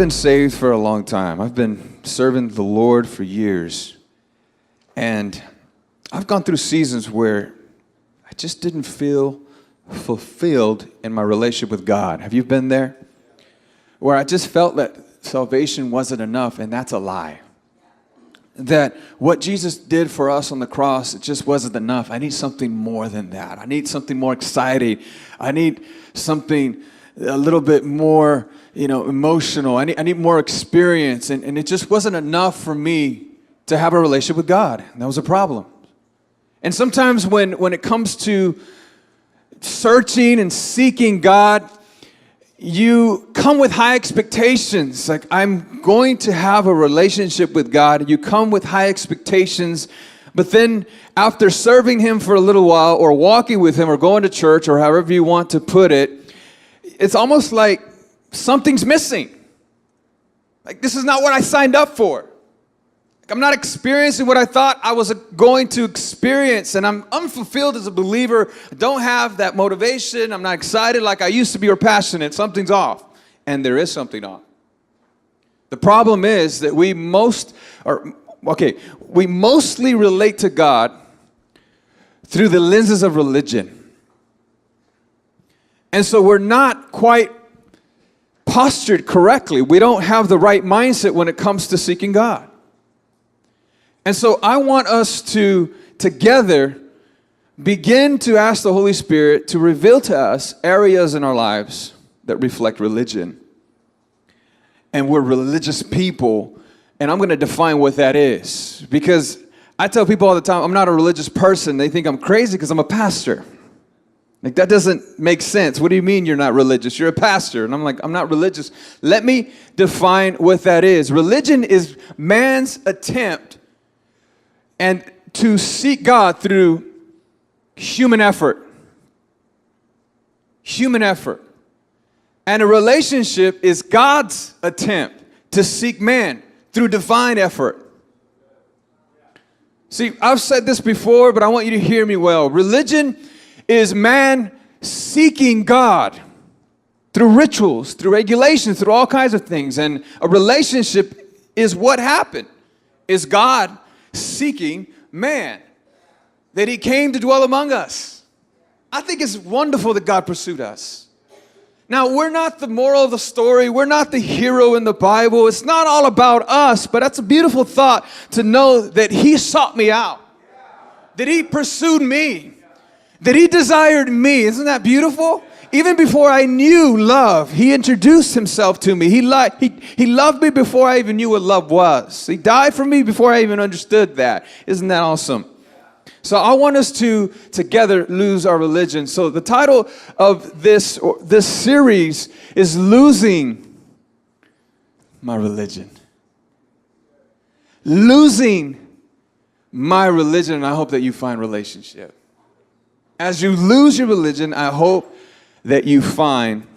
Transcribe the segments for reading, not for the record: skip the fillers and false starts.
been saved for a long time. I've been serving the Lord for years. And I've gone through seasons where I just didn't feel fulfilled in my relationship with God. Have you been there? Where I just felt that salvation wasn't enough, and that's a lie. That what Jesus did for us on the cross, it just wasn't enough. I need something more than that. I need something more exciting. I need something a little bit more, emotional. I need more experience. And it just wasn't enough for me to have a relationship with God. And that was a problem. And sometimes when it comes to searching and seeking God, you come with high expectations. Like, I'm going to have a relationship with God. You come with high expectations. But then after serving Him for a little while, or walking with Him, or going to church, or however you want to put it, it's almost like something's missing. Like, this is not what I signed up for. Like, I'm not experiencing what I thought I was going to experience, and I'm unfulfilled as a believer. I don't have that motivation. I'm not excited like I used to be, or passionate. Something's off, and there is something off. The problem is that we mostly relate to God through the lenses of religion. And so we're not quite postured correctly. We don't have the right mindset when it comes to seeking God. And so I want us to together begin to ask the Holy Spirit to reveal to us areas in our lives that reflect religion. And we're religious people, and I'm going to define what that is. Because I tell people all the time, I'm not a religious person. They think I'm crazy because I'm a pastor. Like, that doesn't make sense. What do you mean you're not religious? You're a pastor. And I'm like, I'm not religious. Let me define what that is. Religion is man's attempt and to seek God through human effort. Human effort. And a relationship is God's attempt to seek man through divine effort. See, I've said this before, but I want you to hear me well. Religion is man seeking God through rituals, through regulations, through all kinds of things. And a relationship is what happened, is God seeking man, that He came to dwell among us. I think it's wonderful that God pursued us. Now, we're not the moral of the story. We're not the hero in the Bible. It's not all about us, but that's a beautiful thought to know that He sought me out, that He pursued me, that He desired me. Isn't that beautiful? Even before I knew love, He introduced Himself to me. He loved me before I even knew what love was. He died for me before I even understood that. Isn't that awesome? So I want us to together lose our religion. So the title of this series is Losing My Religion. Losing my religion, and I hope that you find relationship. As you lose your religion, I hope that you find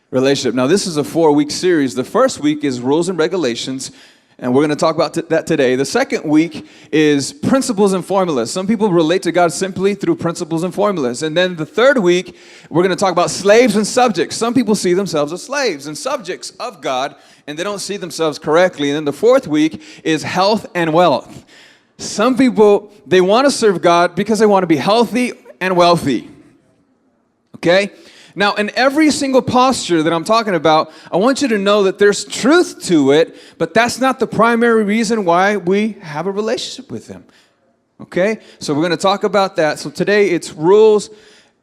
relationship. Now, this is a 4-week series. The first week is rules and regulations, and we're going to talk about that today. The second week is principles and formulas. Some people relate to God simply through principles and formulas. And then the third week, we're going to talk about slaves and subjects. Some people see themselves as slaves and subjects of God, and they don't see themselves correctly. And then the fourth week is health and wealth. Some people, they want to serve God because they want to be healthy and wealthy. Okay? Now, in every single posture that I'm talking about, I want you to know that there's truth to it, but that's not the primary reason why we have a relationship with Him. Okay? So we're going to talk about that. So today it's rules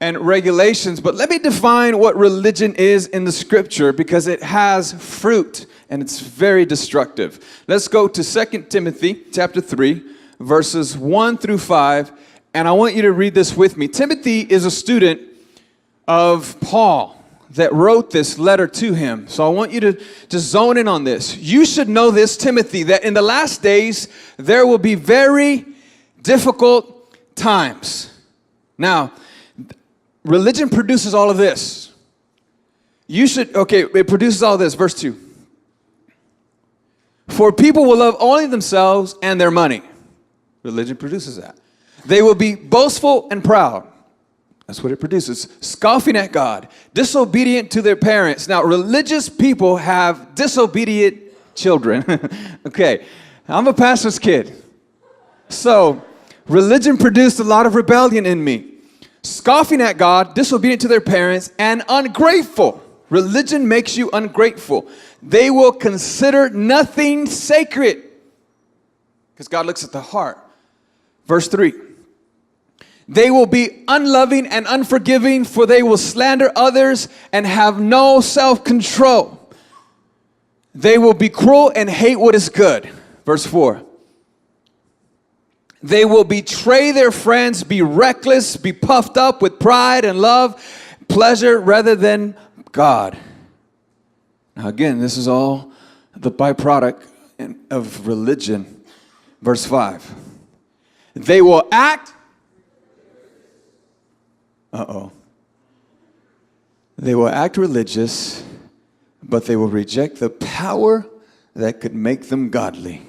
and regulations, but let me define what religion is in the Scripture, because it has fruit and it's very destructive. Let's go to 2 Timothy chapter 3. Verses 1 through 5, and I want you to read this with me. Timothy is a student of Paul that wrote this letter to him. So I want you to just zone in on this. You should know this, Timothy, that in the last days there will be very difficult times. Now, religion produces all of this. It produces all this. Verse 2. For people will love only themselves and their money. Religion produces that. They will be boastful and proud. That's what it produces. Scoffing at God, disobedient to their parents. Now, religious people have disobedient children. Okay, I'm a pastor's kid. So, religion produced a lot of rebellion in me. Scoffing at God, disobedient to their parents, and ungrateful. Religion makes you ungrateful. They will consider nothing sacred. Because God looks at the heart. Verse 3. They will be unloving and unforgiving, for they will slander others and have no self-control. They will be cruel and hate what is good. Verse 4. They will betray their friends, be reckless, be puffed up with pride and love, pleasure rather than God. Now again, this is all the byproduct of religion. Verse 5. They will act. They will act religious, but they will reject the power that could make them godly.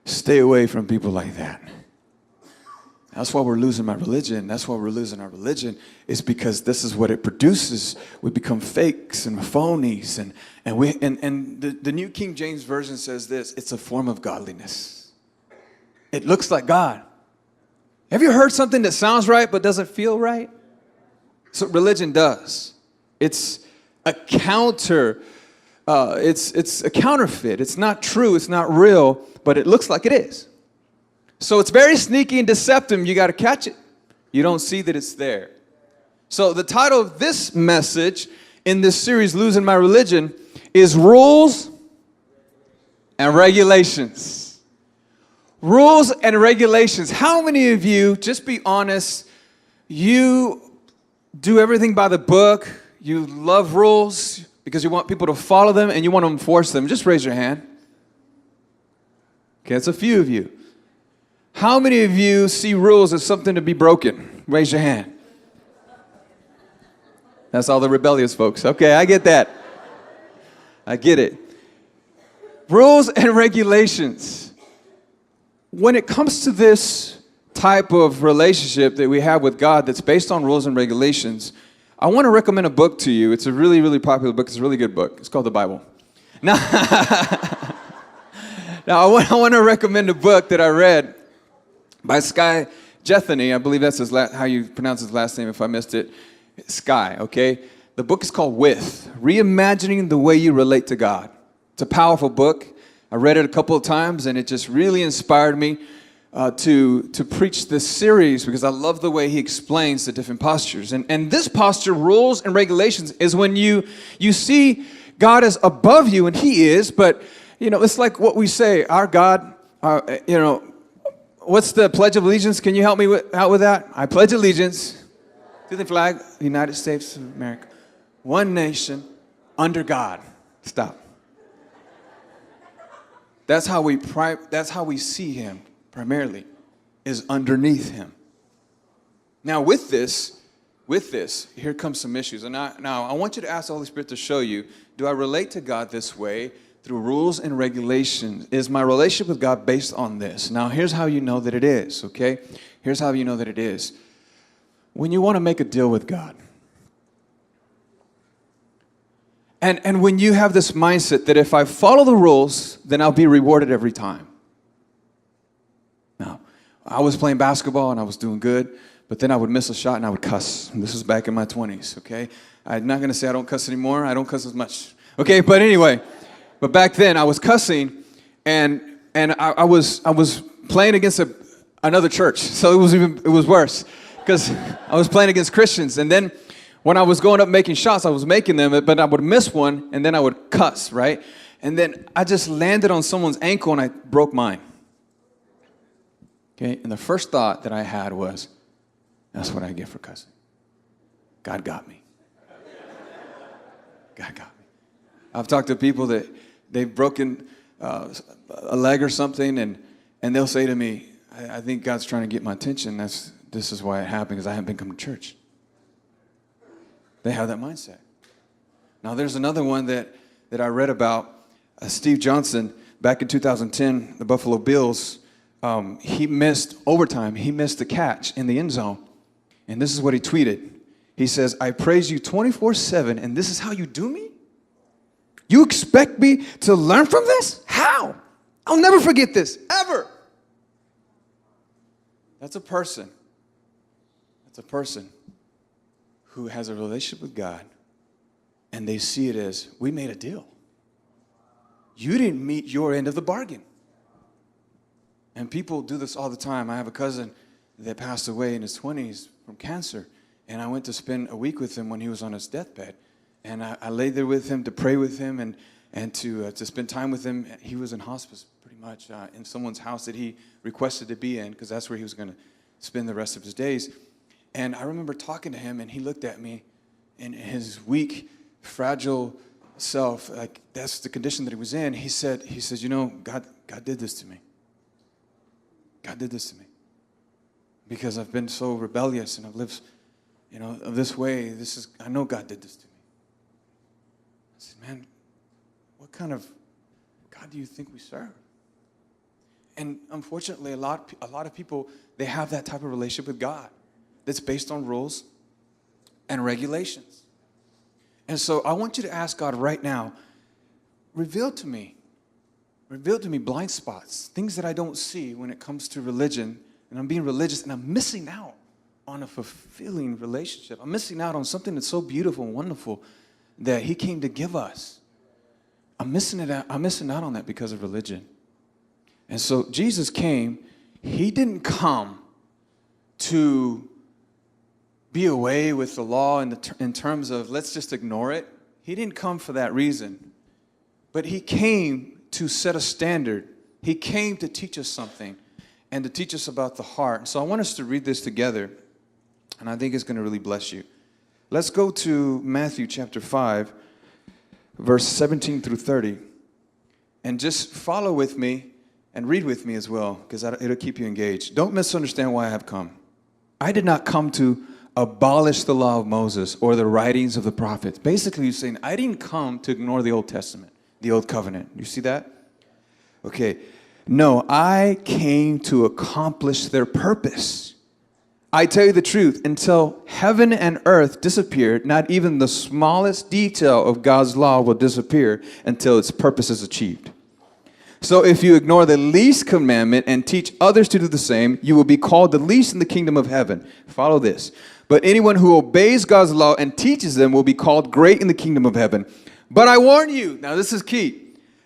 Stay away from people like that. That's why we're losing my religion. That's why we're losing our religion, is because this is what it produces. We become fakes and phonies. And the New King James Version says this: it's a form of godliness. It looks like God. Have you heard something that sounds right but doesn't feel right? That's what religion does. It's a counter. It's a counterfeit. It's not true. It's not real, but it looks like it is. So it's very sneaky and deceptive. You got to catch it. You don't see that it's there. So the title of this message in this series, Losing My Religion, is Rules and Regulations. Rules and regulations. How many of you, just be honest, you do everything by the book, you love rules because you want people to follow them and you want to enforce them? Just raise your hand. Okay, it's a few of you. How many of you see rules as something to be broken? Raise your hand. That's all the rebellious folks. Okay, I get that. I get it. Rules and regulations. When it comes to this type of relationship that we have with God that's based on rules and regulations, I want to recommend a book to you. It's a really, really popular book. It's a really good book. It's called the Bible. Now, I want to recommend a book that I read by Sky Jethany. I believe that's how you pronounce his last name. If I missed it, Sky, okay? The book is called With, Reimagining the Way You Relate to God. It's a powerful book. I read it a couple of times, and it just really inspired me to preach this series, because I love the way he explains the different postures. And this posture, rules and regulations, is when you see God as above you, and he is, but, it's like what we say, our God, what's the Pledge of Allegiance? Can you help me out with that? I pledge allegiance to the flag of the United States of America, one nation, under God. Stop. That's how we see him primarily, is underneath him. Now with this, here comes some issues. And now I want you to ask the Holy Spirit to show you, do I relate to God this way through rules and regulations? Is my relationship with God based on this? Now here's how you know that it is, okay? Here's how you know that it is. When you want to make a deal with God, and when you have this mindset that if I follow the rules, then I'll be rewarded every time. Now, I was playing basketball and I was doing good, but then I would miss a shot and I would cuss. And this was back in my 20s, okay? I'm not going to say I don't cuss anymore. I don't cuss as much. Okay, but anyway, but back then I was cussing, and I was playing against another church. So it was worse, because I was playing against Christians. And then when I was going up making shots, I was making them, but I would miss one, and then I would cuss, right? And then I just landed on someone's ankle, and I broke mine. Okay, and the first thought that I had was, that's what I get for cussing. God got me. God got me. I've talked to people that they've broken a leg or something, and they'll say to me, I think God's trying to get my attention. This is why it happened, because I haven't been coming to church. They have that mindset. Now, there's another one that I read about. Steve Johnson, back in 2010, the Buffalo Bills, he missed overtime. He missed the catch in the end zone. And this is what he tweeted. He says, I praise you 24/7, and this is how you do me? You expect me to learn from this? How? I'll never forget this, ever. That's a person. That's a person who has a relationship with God, and they see it as, we made a deal. You didn't meet your end of the bargain. And people do this all the time. I have a cousin that passed away in his 20s from cancer, and I went to spend a week with him when he was on his deathbed. And I laid there with him to pray with him and to spend time with him. He was in hospice pretty much in someone's house that he requested to be in, because that's where he was going to spend the rest of his days. And I remember talking to him, and he looked at me in his weak, fragile self, like that's the condition that he was in. He says, you know, God did this to me. God did this to me because I've been so rebellious and I've lived, you know, this way. I know God did this to me. I said, man, what kind of God do you think we serve? And unfortunately, a lot of people, they have that type of relationship with God that's based on rules and regulations. And so I want you to ask God right now, reveal to me blind spots, things that I don't see when it comes to religion, and I'm being religious, and I'm missing out on a fulfilling relationship. I'm missing out on something that's so beautiful and wonderful that He came to give us. I'm missing out on that because of religion. And so Jesus came. He didn't come to be away with the law in terms of let's just ignore it. He didn't come for that reason. But He came to set a standard. He came to teach us something and to teach us about the heart. So I want us to read this together, and I think it's going to really bless you. Let's go to Matthew chapter 5, verse 17 through 30. And just follow with me and read with me as well, because it'll keep you engaged. Don't misunderstand why I have come. I did not come to abolish the law of Moses or the writings of the prophets. Basically, he's saying, I didn't come to ignore the Old Testament, the Old Covenant. You see that? Okay. No, I came to accomplish their purpose. I tell you the truth, until heaven and earth disappear, not even the smallest detail of God's law will disappear until its purpose is achieved. So if you ignore the least commandment and teach others to do the same, you will be called the least in the kingdom of heaven. Follow this. But anyone who obeys God's law and teaches them will be called great in the kingdom of heaven. But I warn you, now this is key,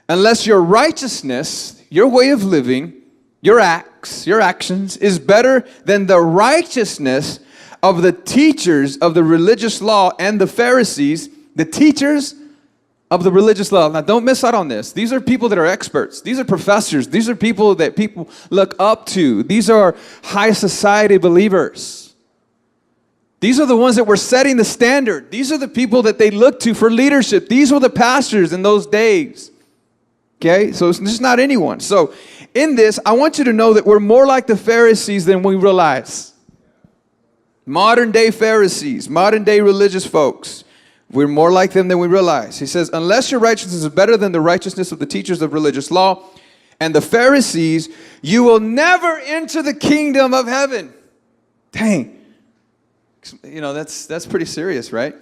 unless your righteousness, your way of living, your acts, your actions is better than the righteousness of the teachers of the religious law and the Pharisees, the teachers of the religious law. Now, don't miss out on this. These are people that are experts. These are professors. These are people that people look up to. These are high society believers. These are the ones that were setting the standard. These are the people that they looked to for leadership. These were the pastors in those days. Okay? So it's just not anyone. So in this, I want you to know that we're more like the Pharisees than we realize. Modern day Pharisees, modern day religious folks. We're more like them than we realize. He says, unless your righteousness is better than the righteousness of the teachers of religious law and the Pharisees, you will never enter the kingdom of heaven. Dang. You know, that's pretty serious, right?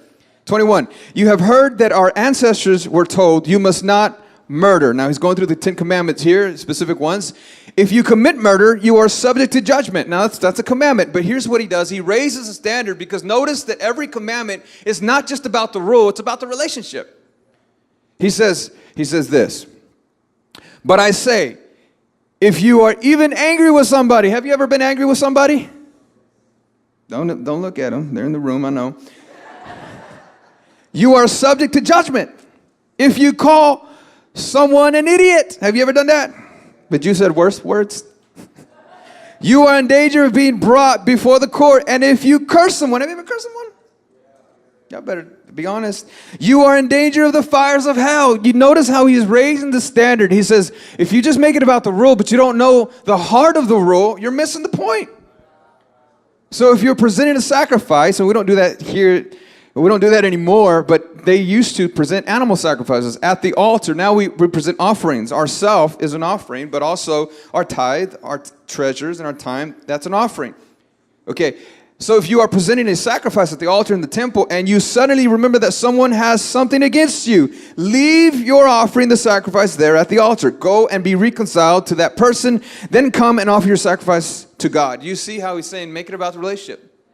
21, you have heard that our ancestors were told, you must not murder. Now, he's going through the 10 commandments here, specific ones. If you commit murder, you are subject to judgment. Now, that's a commandment, but here's what he does. He raises the standard because notice that every commandment is not just about the rule, it's about the relationship. He says this, but I say, if you are even angry with somebody, have you ever been angry with somebody? Don't look at them. They're in the room, I know. You are subject to judgment. If you call someone an idiot, have you ever done that? But you said worse words. You are in danger of being brought before the court. And if you curse someone, have you ever cursed someone? Y'all better be honest. You are in danger of the fires of hell. You notice how he's raising the standard. He says, if you just make it about the rule, but you don't know the heart of the rule, you're missing the point. So if you're presenting a sacrifice, and we don't do that here, we don't do that anymore, but they used to present animal sacrifices at the altar. Now we present offerings. Ourself is an offering, but also our tithe, our treasures, and our time, that's an offering. Okay, So if you are presenting a sacrifice at the altar in the temple and you suddenly remember that someone has something against you, leave your offering the sacrifice there at the altar. Go and be reconciled to that person. Then come and offer your sacrifice to God. You see how he's saying make it about the relationship,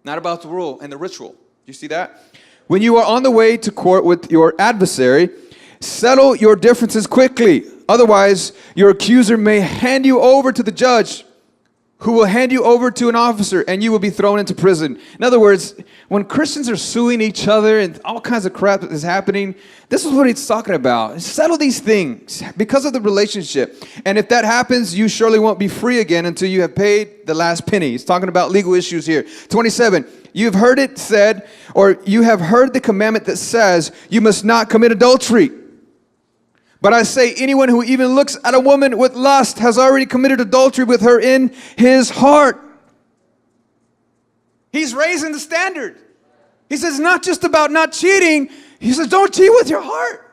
not about the rule and the ritual. You see that? When you are on the way to court with your adversary, settle your differences quickly. Otherwise, your accuser may hand you over to the judge, who will hand you over to an officer, and you will be thrown into prison. In other words, when Christians are suing each other and all kinds of crap is happening, this is what he's talking about. Settle these things because of the relationship. And if that happens, you surely won't be free again until you have paid the last penny. He's talking about legal issues here. 27, you've heard it said, or you have heard the commandment that says, you must not commit adultery. But I say, anyone who even looks at a woman with lust has already committed adultery with her in his heart. He's raising the standard. He says, not just about not cheating. He says, don't cheat with your heart.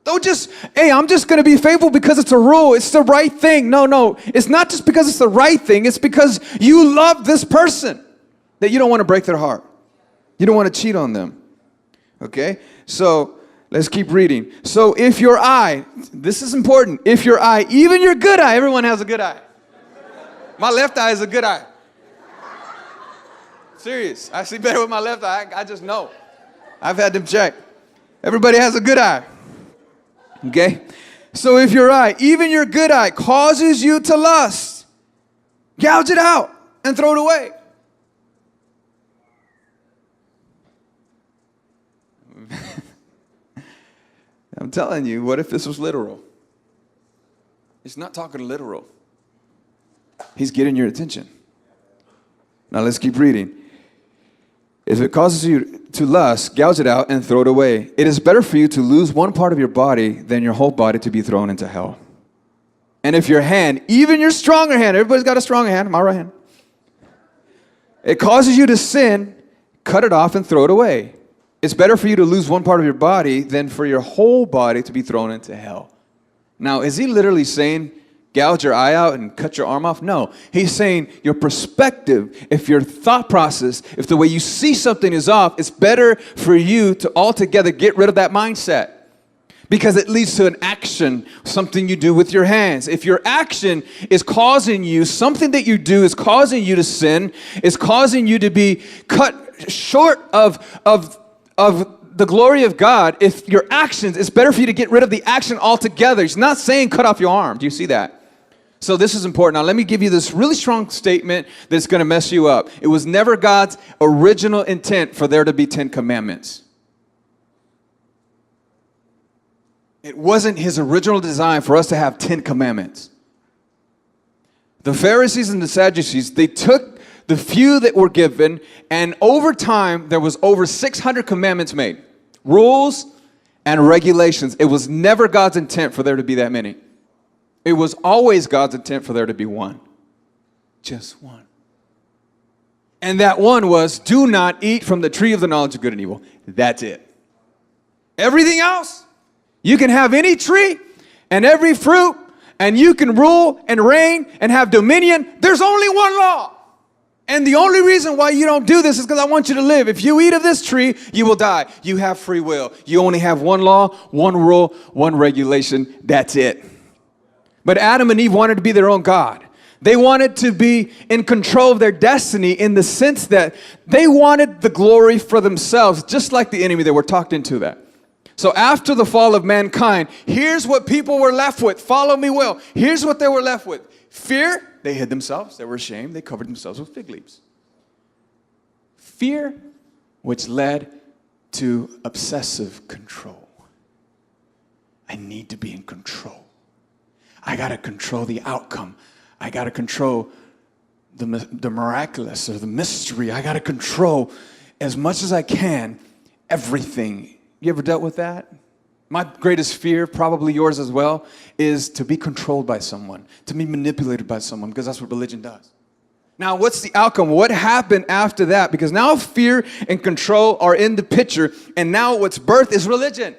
Don't just, hey, I'm just going to be faithful because it's a rule. It's the right thing. No. It's not just because it's the right thing. It's because you love this person that you don't want to break their heart. You don't want to cheat on them. Okay? So, let's keep reading. So if your eye, this is important, if your eye, even your good eye, everyone has a good eye. My left eye is a good eye. Serious. I see better with my left eye. I just know. I've had them checked. Everybody has a good eye. Okay? So if your eye, even your good eye, causes you to lust, gouge it out and throw it away. I'm telling you, what if this was literal? He's not talking literal. He's getting your attention. Now let's keep reading. If it causes you to lust, gouge it out and throw it away. It is better for you to lose one part of your body than your whole body to be thrown into hell. And if your hand, even your stronger hand, everybody's got a stronger hand, my right hand, it causes you to sin, cut it off and throw it away. It's better for you to lose one part of your body than for your whole body to be thrown into hell. Now, is he literally saying, gouge your eye out and cut your arm off? No. He's saying your perspective, if your thought process, if the way you see something is off, it's better for you to altogether get rid of that mindset. Because it leads to an action, something you do with your hands. If your action is causing you, something that you do is causing you to sin, is causing you to be cut short of the glory of God, if your actions, it's better for you to get rid of the action altogether. He's not saying cut off your arm. Do you see that? So this is important. Now let me give you this really strong statement that's going to mess you up. It was never God's original intent for there to be 10 commandments. It wasn't his original design for us to have 10 commandments. The Pharisees and the Sadducees, they took the few that were given, and over time, there was over 600 commandments made. Rules and regulations. It was never God's intent for there to be that many. It was always God's intent for there to be one. Just one. And that one was, do not eat from the tree of the knowledge of good and evil. That's it. Everything else, you can have any tree and every fruit, and you can rule and reign and have dominion. There's only one law. And the only reason why you don't do this is because I want you to live. If you eat of this tree, you will die. You have free will. You only have one law, one rule, one regulation. That's it. But Adam and Eve wanted to be their own God. They wanted to be in control of their destiny in the sense that they wanted the glory for themselves, just like the enemy. They were talked into that. So after the fall of mankind, here's what people were left with. Follow me well. Here's what they were left with. Fear. They hid themselves. They were ashamed. They covered themselves with fig leaves. Fear, which led to obsessive control. I need to be in control. I got to control the outcome. I got to control the miraculous or the mystery. I got to control as much as I can everything. You ever dealt with that? My greatest fear, probably yours as well, is to be controlled by someone, to be manipulated by someone, because that's what religion does. Now, what's the outcome? What happened after that? Because now fear and control are in the picture, and now what's birthed is religion.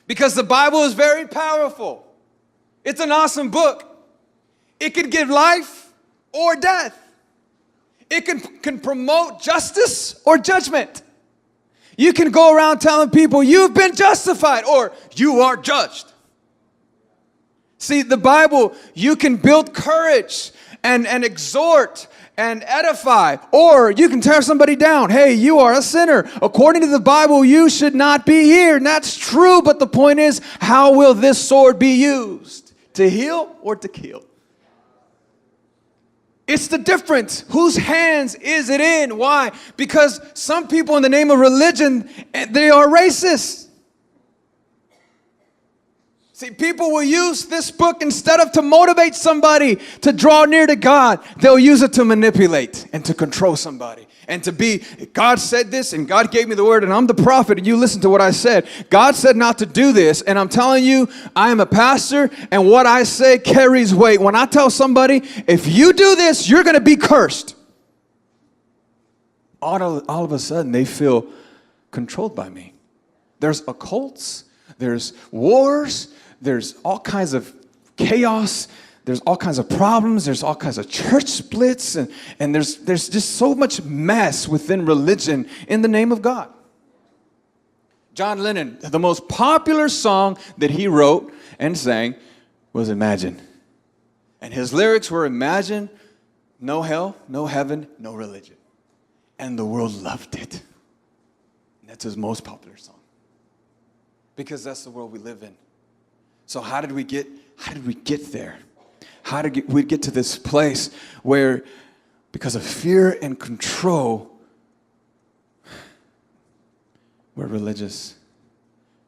Because the Bible is very powerful. It's an awesome book. It could give life or death. It can promote justice or judgment. You can go around telling people you've been justified or you are judged. See, the Bible, you can build courage and exhort and edify, or you can tear somebody down. Hey, you are a sinner. According to the Bible, you should not be here. And that's true, but the point is, how will this sword be used? To heal or to kill? It's the difference. Whose hands is it in? Why? Because some people in the name of religion, they are racist. See, people will use this book instead of to motivate somebody to draw near to God. They'll use it to manipulate and to control somebody. And to be, God said this and God gave me the word and I'm the prophet and you listen to what I said. God said not to do this and I'm telling you, I am a pastor and what I say carries weight. When I tell somebody, if you do this, you're going to be cursed. All of a sudden, they feel controlled by me. There's occults, there's wars, there's all kinds of chaos. There's all kinds of problems. There's all kinds of church splits. And there's just so much mess within religion in the name of God. John Lennon, the most popular song that he wrote and sang was Imagine. And his lyrics were Imagine, no hell, no heaven, no religion. And the world loved it. And that's his most popular song. Because that's the world we live in. So how did we get there? How did we get to this place where, because of fear and control, we're religious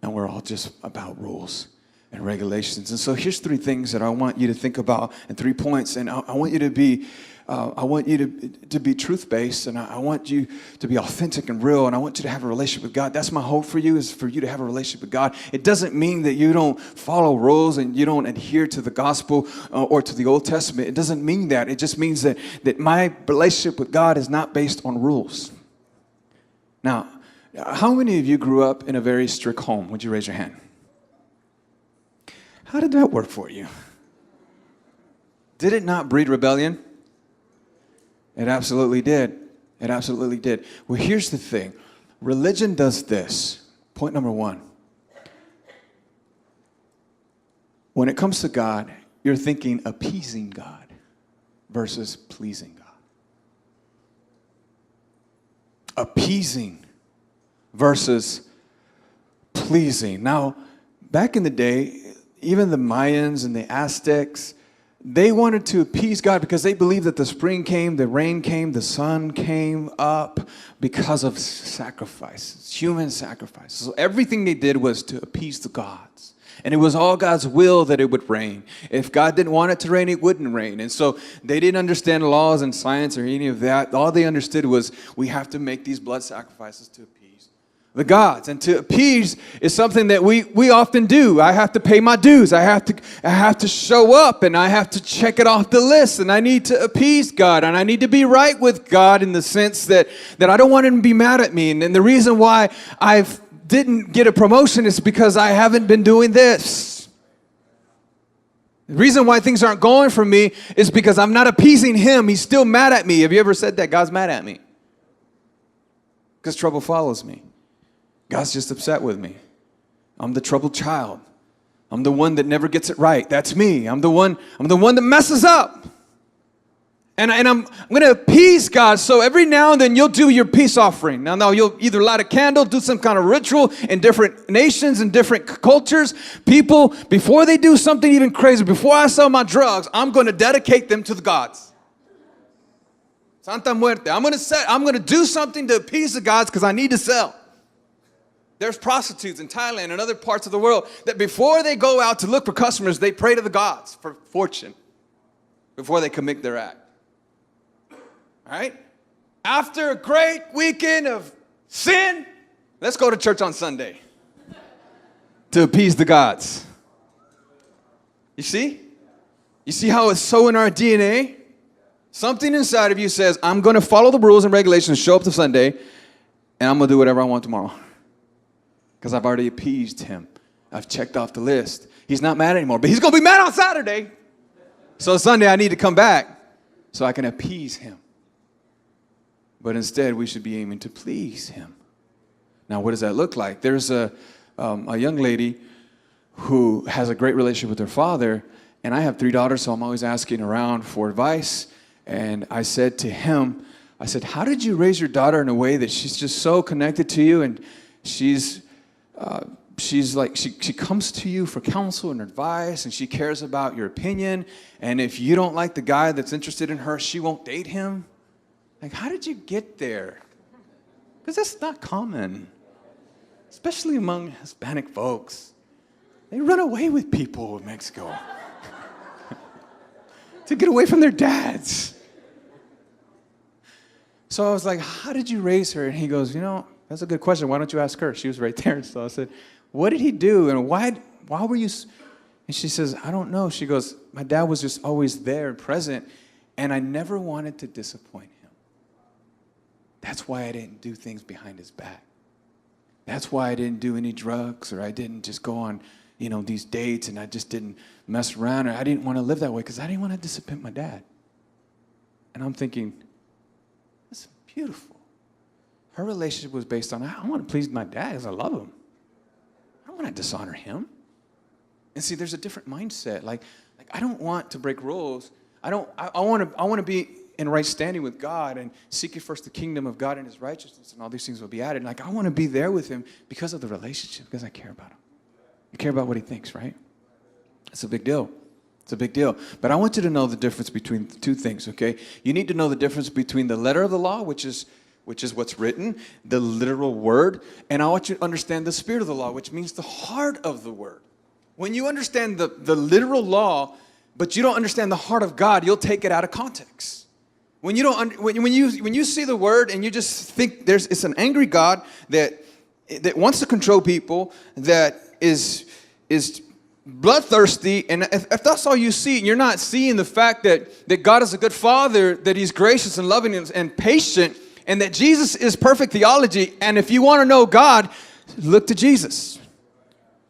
and we're all just about rules and regulations. And so here's 3 things that I want you to think about and 3 points. And I want you to be to be truth-based, and I want you to be authentic and real, and I want you to have a relationship with God. That's my hope for you, is for you to have a relationship with God. It doesn't mean that you don't follow rules and you don't adhere to the gospel or to the Old Testament. It doesn't mean that. It just means that my relationship with God is not based on rules. Now, how many of you grew up in a very strict home? Would you raise your hand? How did that work for you? Did it not breed rebellion? It absolutely did. It absolutely did. Well, here's the thing. Religion does this. Point number 1. When it comes to God, you're thinking appeasing God versus pleasing God. Appeasing versus pleasing. Now, back in the day, even the Mayans and the Aztecs, they wanted to appease God because they believed that the spring came, the rain came, the sun came up because of sacrifices, human sacrifices. So everything they did was to appease the gods. And it was all God's will that it would rain. If God didn't want it to rain, it wouldn't rain. And so they didn't understand laws and science or any of that. All they understood was we have to make these blood sacrifices to appease the gods. And to appease is something that we often do. I have to pay my dues. I have to show up and I have to check it off the list. And I need to appease God. And I need to be right with God in the sense that I don't want him to be mad at me. And the reason why I didn't get a promotion is because I haven't been doing this. The reason why things aren't going for me is because I'm not appeasing him. He's still mad at me. Have you ever said that? God's mad at me. Because trouble follows me. God's just upset with me. I'm the troubled child. I'm the one that never gets it right. That's me. I'm the one that messes up. And I'm going to appease God. So every now and then you'll do your peace offering. Now you'll either light a candle, do some kind of ritual in different nations and different cultures. People, before they do something even crazy, before I sell my drugs, I'm going to dedicate them to the gods. Santa Muerte. I'm going to do something to appease the gods because I need to sell. There's prostitutes in Thailand and other parts of the world that before they go out to look for customers, they pray to the gods for fortune before they commit their act. All right? After a great weekend of sin, let's go to church on Sunday to appease the gods. You see? You see how it's so in our DNA? Something inside of you says, I'm going to follow the rules and regulations, show up to Sunday, and I'm going to do whatever I want tomorrow. Because I've already appeased him. I've checked off the list. He's not mad anymore, but he's going to be mad on Saturday. So Sunday I need to come back so I can appease him. but instead we should be aiming to please him. Now, what does that look like? There's a young lady who has a great relationship with her father, and I have 3 daughters, so I'm always asking around for advice. And I said to him, I said, how did you raise your daughter in a way that she's just so connected to you, and she's like, she comes to you for counsel and advice, and she cares about your opinion, and if you don't like the guy that's interested in her, she won't date him? Like, how did you get there? Because that's not common, especially among Hispanic folks. They run away with people in Mexico to get away from their dads. So I was like, how did you raise her? And he goes, that's a good question. Why don't you ask her? She was right there. So I said, what did he do? And why were you? And she says, I don't know. She goes, my dad was just always there and present, and I never wanted to disappoint him. That's why I didn't do things behind his back. That's why I didn't do any drugs, or I didn't just go on, these dates, and I just didn't mess around, or I didn't want to live that way because I didn't want to disappoint my dad. And I'm thinking, that's beautiful. Her relationship was based on, I want to please my dad because I love him. I don't want to dishonor him. And see, there's a different mindset. Like I don't want to break rules. I want to be in right standing with God and seek ye first the kingdom of God and his righteousness, and all these things will be added. Like, I want to be there with him because of the relationship, because I care about him. I care about what he thinks, right? It's a big deal. It's a big deal. But I want you to know the difference between 2 things, okay? You need to know the difference between the letter of the law, which is what's written, the literal word, and I want you to understand the spirit of the law, which means the heart of the word. When you understand the literal law, but you don't understand the heart of God, you'll take it out of context. When you see the word and you just think it's an angry God that wants to control people, that is bloodthirsty, and if that's all you see, and you're not seeing the fact that God is a good father, that he's gracious and loving and patient, and that Jesus is perfect theology, and if you want to know God, look to Jesus,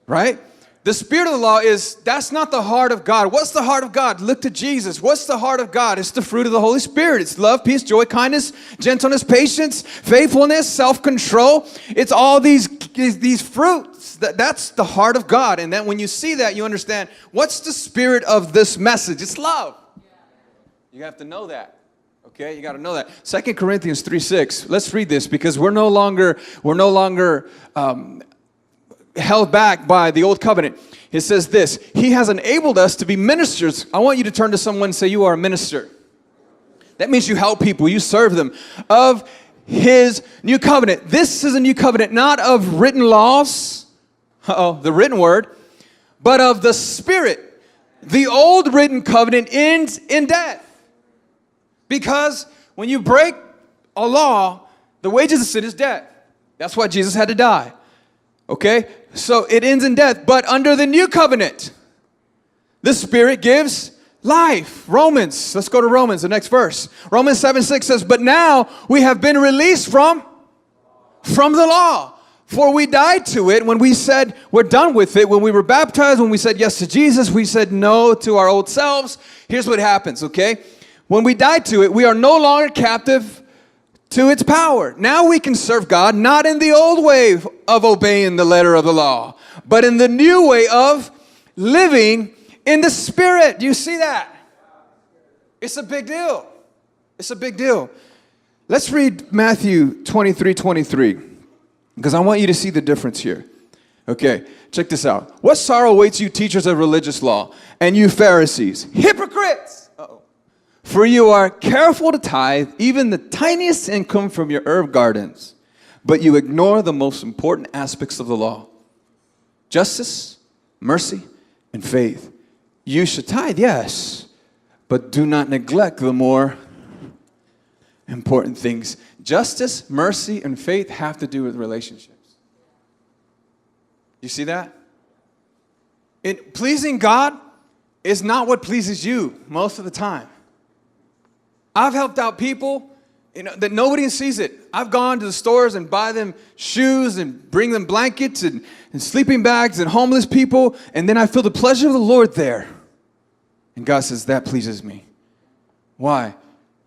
right? The spirit of the law that's not the heart of God. What's the heart of God? Look to Jesus. What's the heart of God? It's the fruit of the Holy Spirit. It's love, peace, joy, kindness, gentleness, patience, faithfulness, self-control. It's all these fruits. That's the heart of God. And then when you see that, you understand, what's the spirit of this message? It's love. You have to know that. Okay, you got to know that. 2 Corinthians 3:6. Let's read this, because we're no longer held back by the old covenant. It says this: he has enabled us to be ministers. I want you to turn to someone and say, you are a minister. That means you help people, you serve them, of his new covenant. This is a new covenant, not of written laws, the written word, but of the Spirit. The old written covenant ends in death. Because when you break a law, the wages of sin is death. That's why Jesus had to die. Okay? So it ends in death. But under the new covenant, the Spirit gives life. Romans. Let's go to Romans, the next verse. Romans 7:6 says, but now we have been released from the law. For we died to it when we said we're done with it. When we were baptized, when we said yes to Jesus, we said no to our old selves. Here's what happens, okay? When we died to it, we are no longer captive to its power. Now we can serve God, not in the old way of obeying the letter of the law, but in the new way of living in the Spirit. Do you see that? It's a big deal. It's a big deal. Let's read Matthew 23:23, because I want you to see the difference here. Okay, check this out. What sorrow awaits you, teachers of religious law, and you Pharisees, hypocrites! For you are careful to tithe even the tiniest income from your herb gardens, but you ignore the most important aspects of the law: justice, mercy, and faith. You should tithe, yes, but do not neglect the more important things. Justice, mercy, and faith have to do with relationships. You see that? Pleasing God is not what pleases you most of the time. I've helped out people, that nobody sees it. I've gone to the stores and buy them shoes and bring them blankets and sleeping bags and homeless people, and then I feel the pleasure of the Lord there. And God says, that pleases me. Why?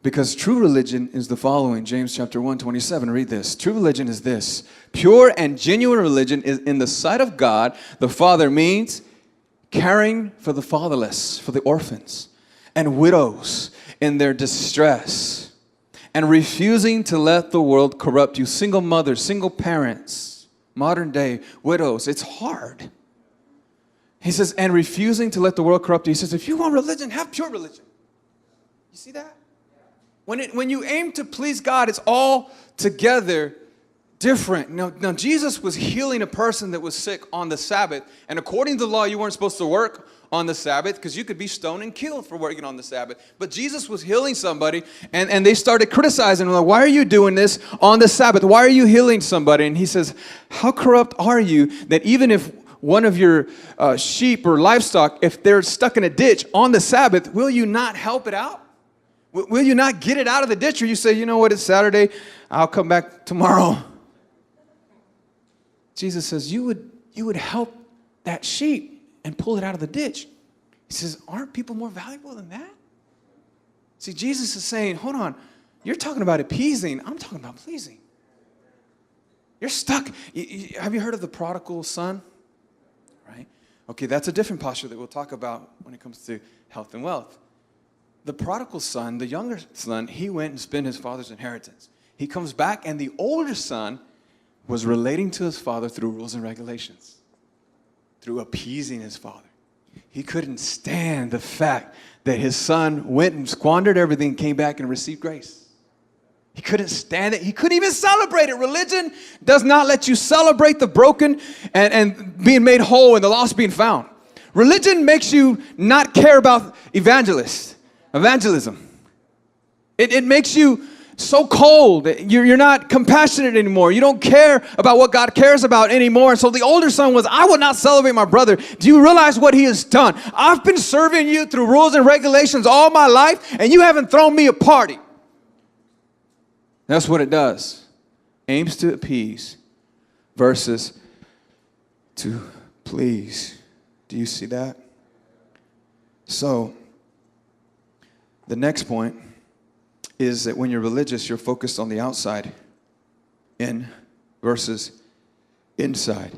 Because true religion is the following. James chapter 1:27. Read this. True religion is this. Pure and genuine religion is in the sight of God, the Father, means caring for the fatherless, for the orphans, and widows in their distress, and refusing to let the world corrupt you. Single mothers, single parents, modern day widows. It's hard. He says, and refusing to let the world corrupt you. He says, if you want religion, have pure religion. You see that? When you aim to please God, it's all together different. Now, Jesus was healing a person that was sick on the Sabbath. And according to the law, you weren't supposed to work on the Sabbath because you could be stoned and killed for working on the Sabbath. But Jesus was healing somebody, and they started criticizing him. Like, why are you doing this on the Sabbath? Why are you healing somebody? And he says, how corrupt are you that even if one of your sheep or livestock, if they're stuck in a ditch on the Sabbath, will you not help it out? Will you not get it out of the ditch? Or you say, you know what, it's Saturday, I'll come back tomorrow. Jesus says, you would help that sheep and pull it out of the ditch. He says, aren't people more valuable than that? See, Jesus is saying, hold on, you're talking about appeasing. I'm talking about pleasing. You're stuck. Have you heard of the prodigal son? Right? Okay, that's a different posture that we'll talk about when it comes to health and wealth. The prodigal son, the younger son, he went and spent his father's inheritance. He comes back, and the older son was relating to his father through rules and regulations, through appeasing his father. He couldn't stand the fact that his son went and squandered everything, came back and received grace. He couldn't stand it. He couldn't even celebrate it. Religion does not let you celebrate the broken and being made whole and the lost being found. Religion makes you not care about evangelism. It makes you so cold. You're not compassionate anymore. You don't care about what God cares about anymore. And so the older son was, I will not celebrate my brother. Do you realize what he has done? I've been serving you through rules and regulations all my life, and you haven't thrown me a party. That's what it does. Aims to appease versus to please. Do you see that? So, the next point is that when you're religious, you're focused on the outside, in versus inside,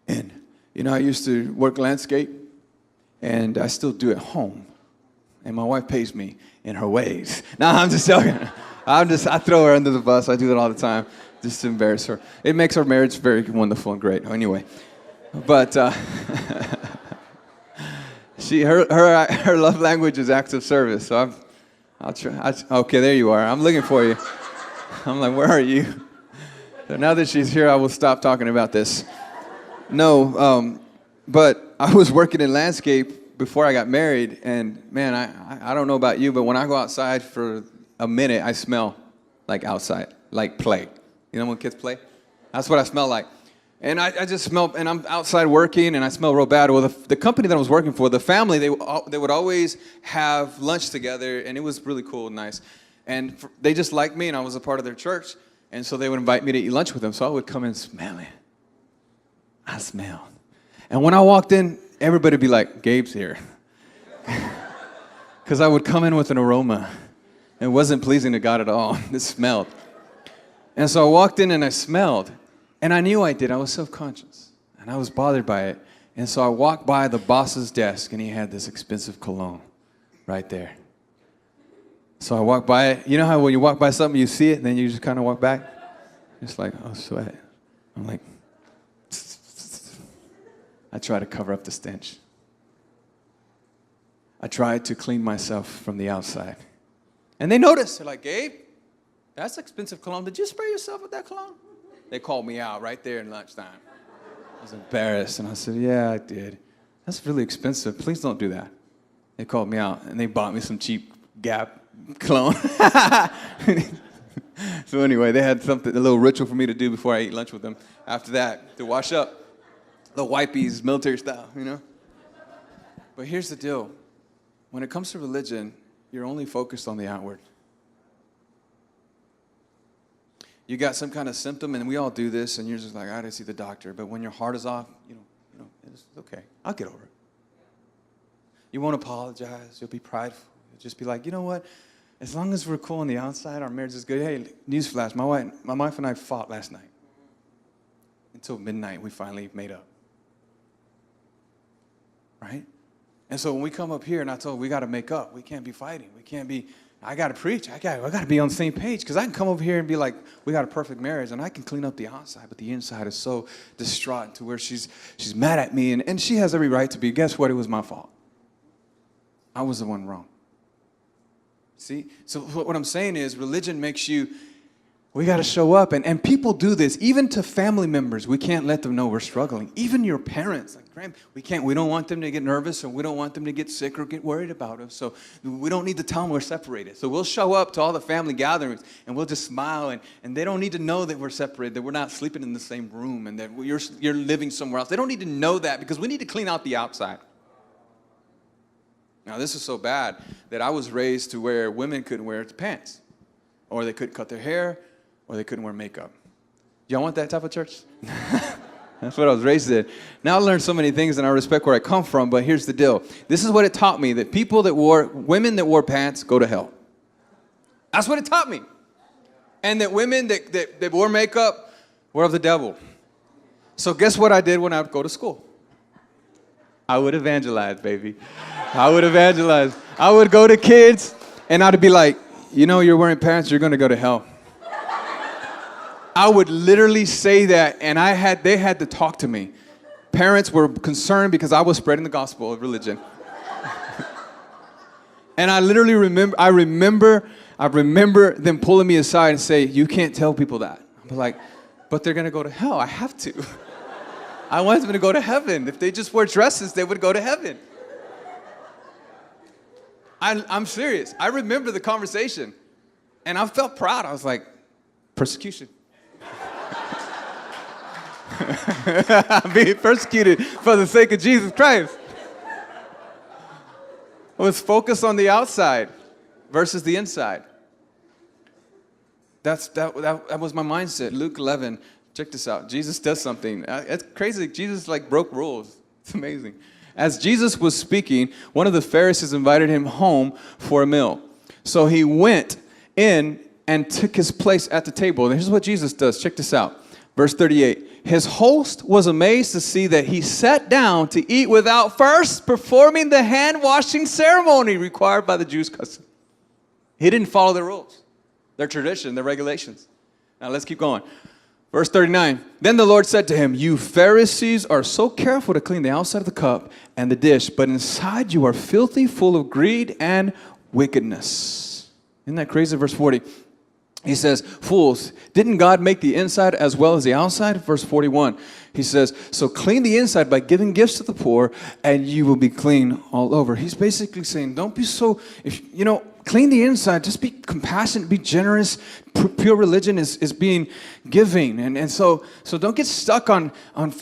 in. You know, I used to work landscape, and I still do it home. And my wife pays me in her ways. No, I'm just joking. I throw her under the bus. I do that all the time, just to embarrass her. It makes our marriage very wonderful and great. Anyway, but her love language is acts of service. So I'll try. Okay, there you are. I'm looking for you. I'm like, where are you? So now that she's here, I will stop talking about this. No, but I was working in landscape before I got married, and man, I don't know about you, but when I go outside for a minute, I smell like outside, like play. You know when kids play? That's what I smell like. And I just smell, and I'm outside working, and I smell real bad. Well, the company that I was working for, the family, they would always have lunch together, and it was really cool and nice. And they just liked me, and I was a part of their church, and so they would invite me to eat lunch with them. So I would come in smelling. I smell. And when I walked in, everybody would be like, Gabe's here. Because I would come in with an aroma. It wasn't pleasing to God at all. It smelled. And so I walked in and I smelled. And I knew I did. I was self-conscious. And I was bothered by it. And so I walked by the boss's desk, and he had this expensive cologne right there. So I walked by it. You know how when you walk by something, you see it, and then you just kind of walk back? It's like, oh, sweat. I'm like, I try to cover up the stench. I tried to clean myself from the outside. And they noticed. They're like, Gabe, that's expensive cologne. Did you spray yourself with that cologne? They called me out right there in lunchtime. I was embarrassed, and I said, yeah, I did. That's really expensive. Please don't do that. They called me out, and they bought me some cheap Gap cologne. So anyway, they had a little ritual for me to do before I ate lunch with them. After that, to wash up. The wipies, military style, you know? But here's the deal. When it comes to religion, you're only focused on the outward. You got some kind of symptom, and we all do this, and you're just like, I gotta see the doctor. But when your heart is off, you know, it's okay. I'll get over it. You won't apologize. You'll be prideful. You'll just be like, you know what? As long as we're cool on the outside, our marriage is good. Hey, newsflash, my wife and I fought last night. Until midnight, we finally made up. Right? And so when we come up here and I told we got to make up, we can't be fighting. We can't be, I got to preach. I got to be on the same page, because I can come over here and be like, we got a perfect marriage, and I can clean up the outside, but the inside is so distraught to where she's mad at me, and she has every right to be. Guess what? It was my fault. I was the one wrong. See? So what I'm saying is religion makes you, we got to show up. And people do this, even to family members. We can't let them know we're struggling. Even your parents, like we don't want them to get nervous, or we don't want them to get sick or get worried about us. So we don't need to tell them we're separated. So we'll show up to all the family gatherings and we'll just smile, and they don't need to know that we're separated, that we're not sleeping in the same room, and that you're living somewhere else. They don't need to know that, because we need to clean out the outside. Now, this is so bad that I was raised to where women couldn't wear pants, or they couldn't cut their hair, or they couldn't wear makeup. Y'all want that type of church? That's what I was raised in. Now I learned so many things, and I respect where I come from, but here's the deal. This is what it taught me, that women that wore pants go to hell. That's what it taught me. And that women that wore makeup were of the devil. So guess what I did when I would go to school? I would evangelize, baby. I would evangelize. I would go to kids, and I'd be like, you're wearing pants, you're going to go to hell. I would literally say that, and they had to talk to me. Parents were concerned because I was spreading the gospel of religion. And I literally remember them pulling me aside and say, you can't tell people that. I'm like, but they're going to go to hell. I have to. I want them to go to heaven. If they just wore dresses, they would go to heaven. I'm serious. I remember the conversation, and I felt proud. I was like, persecution. I'm being persecuted for the sake of Jesus Christ. I was focused on the outside versus the inside. That was my mindset. Luke 11, check this out. Jesus does something. It's crazy. Jesus broke rules. It's amazing. As Jesus was speaking, one of the Pharisees invited him home for a meal. So he went in and took his place at the table. And here's what Jesus does. Check this out. Verse 38. His host was amazed to see that he sat down to eat without first performing the hand-washing ceremony required by the Jews' custom. He didn't follow the rules, their tradition, their regulations. Now let's keep going. Verse 39, then the Lord said to him, you Pharisees are so careful to clean the outside of the cup and the dish, but inside you are filthy, full of greed and wickedness. Isn't that crazy? Verse 40, he says, fools, didn't God make the inside as well as the outside? Verse 41, he says, so clean the inside by giving gifts to the poor, and you will be clean all over. He's basically saying, don't be so, clean the inside. Just be compassionate, be generous. Pure religion is being giving. And so don't get stuck on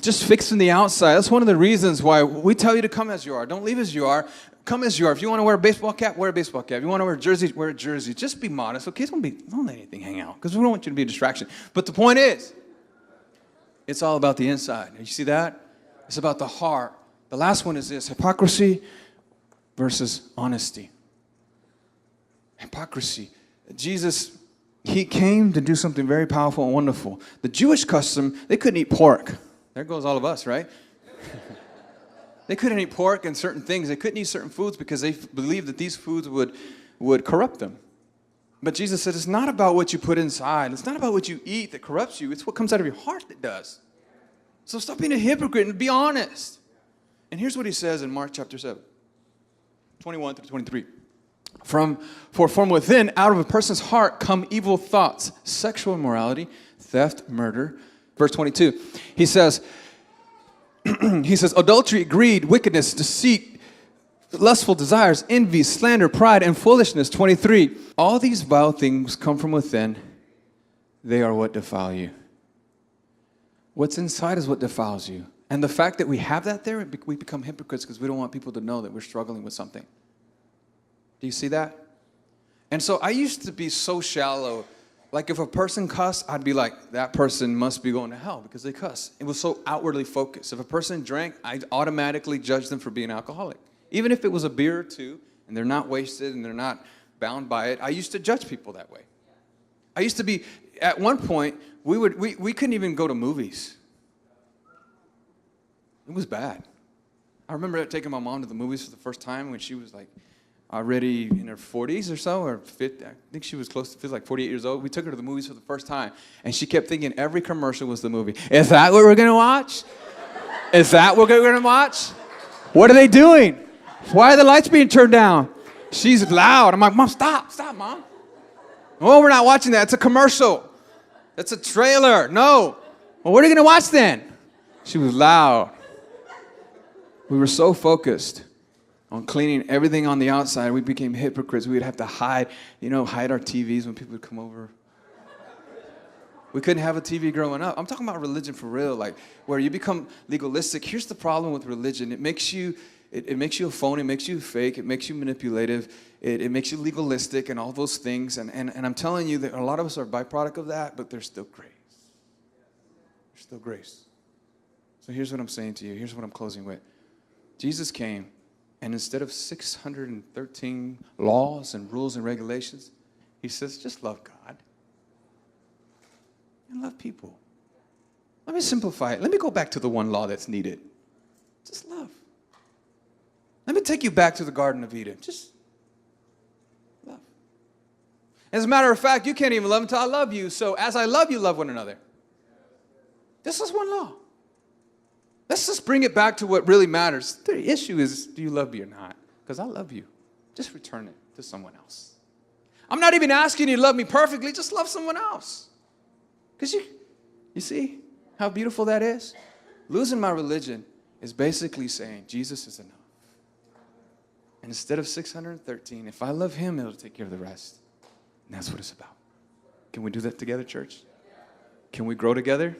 just fixing the outside. That's one of the reasons why we tell you to come as you are. Don't leave as you are. Come as you are. If you want to wear a baseball cap, wear a baseball cap. If you want to wear a jersey, wear a jersey. Just be modest, okay? Don't let anything hang out, because we don't want you to be a distraction. But the point is, it's all about the inside. You see that? It's about the heart. The last one is this: hypocrisy versus honesty. Hypocrisy. Jesus, he came to do something very powerful and wonderful. The Jewish custom, they couldn't eat pork. There goes all of us, right? They couldn't eat pork and certain things. They couldn't eat certain foods because they believed that these foods would corrupt them. But Jesus said, it's not about what you put inside. It's not about what you eat that corrupts you. It's what comes out of your heart that does. So stop being a hypocrite and be honest. And here's what he says in Mark chapter 7, 21 through 23. For from within, out of a person's heart, come evil thoughts, sexual immorality, theft, murder. Verse 22, he says, adultery, greed, wickedness, deceit, lustful desires, envy, slander, pride, and foolishness. 23, all these vile things come from within. They are what defile you. What's inside is what defiles you. And the fact that we have that there, we become hypocrites because we don't want people to know that we're struggling with something. Do you see that? And so I used to be so shallow. Like if a person cussed, I'd be like, that person must be going to hell because they cuss. It was so outwardly focused. If a person drank, I'd automatically judge them for being alcoholic. Even if it was a beer or two, and they're not wasted and they're not bound by it. I used to judge people that way. I used to be, at one point, we couldn't even go to movies. It was bad. I remember taking my mom to the movies for the first time when she was like already in her 40s or so, or 50. I think she was close to, feels like 48 years old. We took her to the movies for the first time, and she kept thinking every commercial was the movie. Is that what we're going to watch? Is that what we're going to watch? What are they doing? Why are the lights being turned down? She's loud. I'm like, Mom, stop, Mom. Oh, we're not watching that. It's a commercial. It's a trailer. No. Well, what are you going to watch then? She was loud. We were so focused on cleaning everything on the outside, we became hypocrites. We would have to hide our TVs when people would come over. We couldn't have a TV growing up. I'm talking about religion for real, like where you become legalistic. Here's the problem with religion. It makes you a phony, it makes you fake, it makes you manipulative, it makes you legalistic and all those things. And I'm telling you that a lot of us are a byproduct of that, but there's still grace. There's still grace. So here's what I'm saying to you. Here's what I'm closing with. Jesus came, and instead of 613 laws and rules and regulations, he says, just love God and love people. Let me simplify it. Let me go back to the one law that's needed. Just love. Let me take you back to the Garden of Eden. Just love. As a matter of fact, you can't even love until I love you. So as I love you, love one another. This is one law. Let's just bring it back to what really matters. The issue is, do you love me or not? Because I love you. Just return it to someone else. I'm not even asking you to love me perfectly. Just love someone else. Because you see how beautiful that is? Losing my religion is basically saying, Jesus is enough. And instead of 613, if I love him, it'll take care of the rest. And that's what it's about. Can we do that together, church? Can we grow together?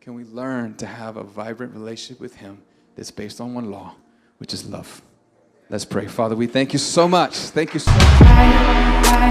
Can we learn to have a vibrant relationship with him that's based on one law, which is love? Let's pray. Father, we thank you so much. Thank you so much.